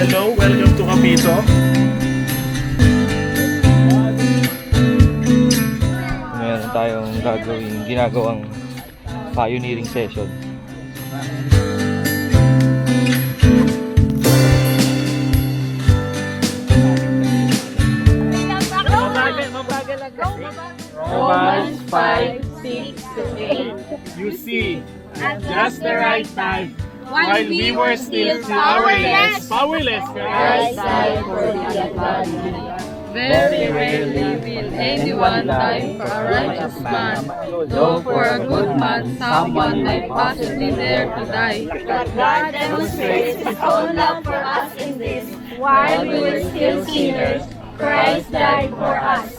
Hello, welcome to Capito. Meron tayong ginagawang pioneering session. Romans 5:6-8. You see, at just the right time, while we were still powerless, Christ died for the ungodly. Very rarely will anyone die for a righteous man, though for a good man someone might possibly dare to die. But God demonstrates His own love for us in this: while we were still sinners, Christ died for us.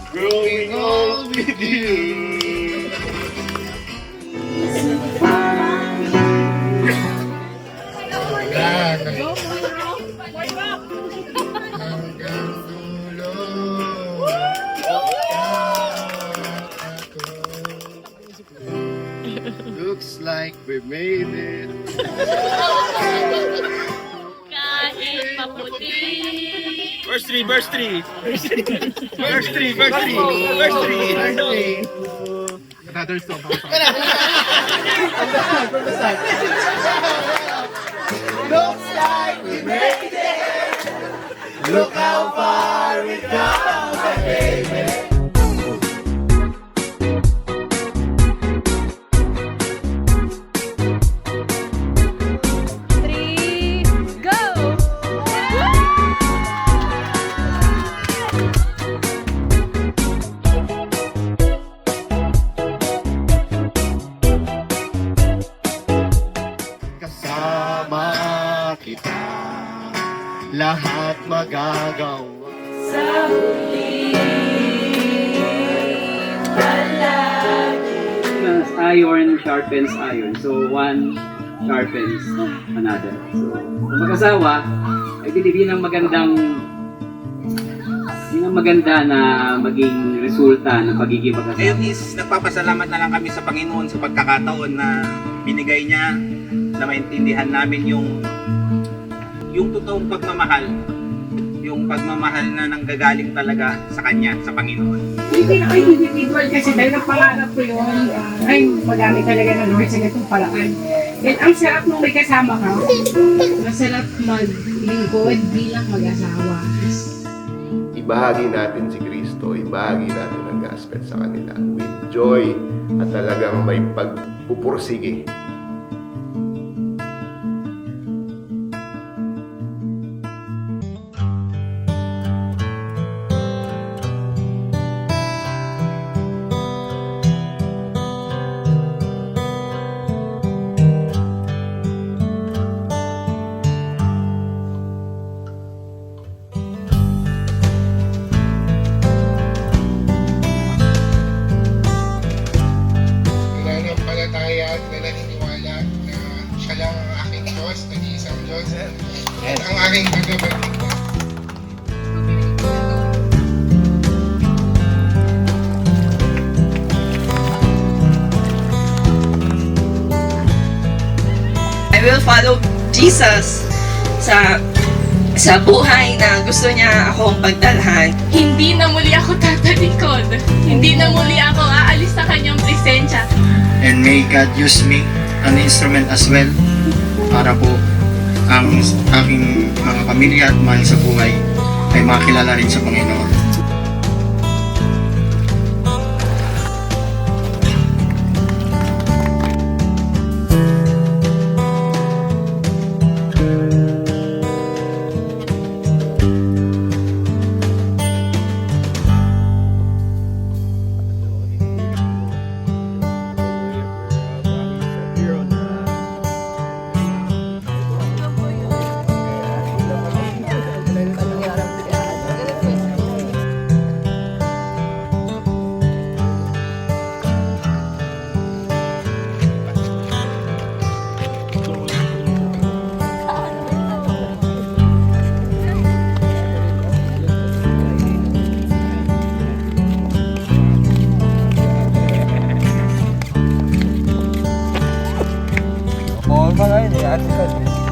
Growing old with you. Looks like we made it. Verse 3, verse 3. Verse 3. Another song. Looks like we made it. Look how far we come, baby. Lahat magagawa Sa huli palagi. Iron sharpens iron. So one sharpens another. So kung mag-asawa, I believe yun ang maganda na maging resulta ng pagiging mag-asawa. Ngayon is nagpapasalamat na lang kami sa Panginoon sa pagkakataon na binigay niya, na maintindihan namin yung totoong pagmamahal, yung pagmamahal na nanggagaling talaga sa Kanya, sa Panginoon. Hindi na kayo individual kasi dahil napangarap ko yun, ay magamit talaga ng Lord sa ganitong paraan. Then ang sarap nung may kasama ka, masarap maglingkod bilang mag-asawa. ibahagi natin si Kristo, ibahagi natin ang gospel sa kanila with joy at talagang may pagpupursige. follow Jesus sa buhay na gusto niya akong pagdalhan. Hindi na muli ako tatalikod. Hindi na muli ako aalis sa kanyang presensya. And may God use me an instrument as well para po ang aking mga pamilya at mahal sa buhay ay makilala rin sa Panginoon. Mga yun eh,